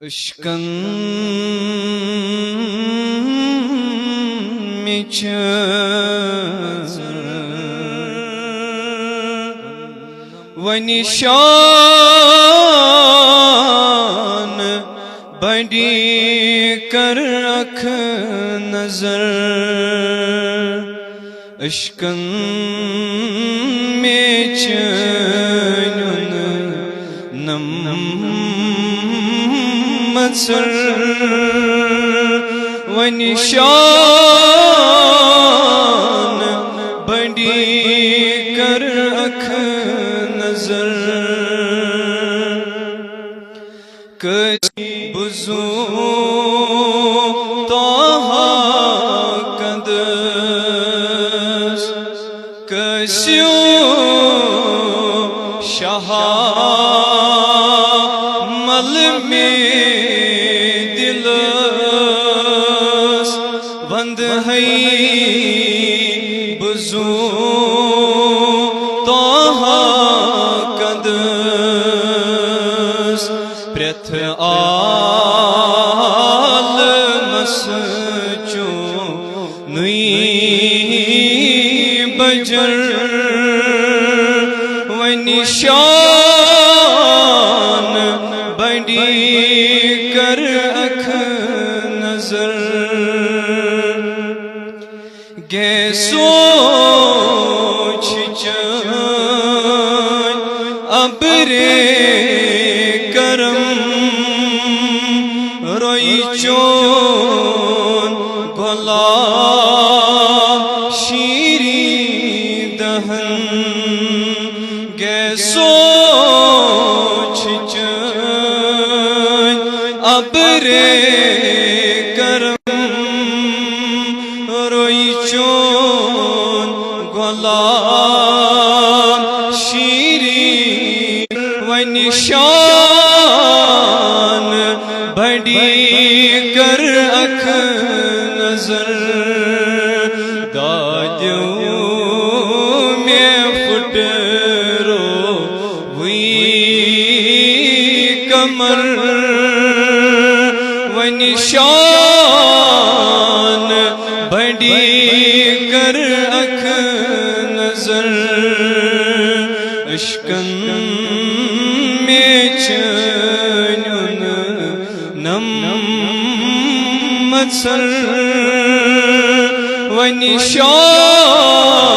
عشقن مچ ونشان بڑی کر رکھ نظر عشقن مچ نم مصر ونشان بڑی کر رکھ نظر کچھ بزو توہا قدس کسیوں شہا مل میں دلس بند ہے بزو توہا قدس پرتھ عالمس چونی بجر ونشان بڑی کر رکھ نظر گے سوچ چین ابر کرم روئی چون بھلا شیری دہن گے سوچ چین ابر کرم روئی چون غلام شیری ونشان بڑی کر رکھ نظر دادیوں میں پھٹ رو ہوئی کمر ونشان بڑی کر رکھ نظر عشقن میں چنن نم مصر ونشان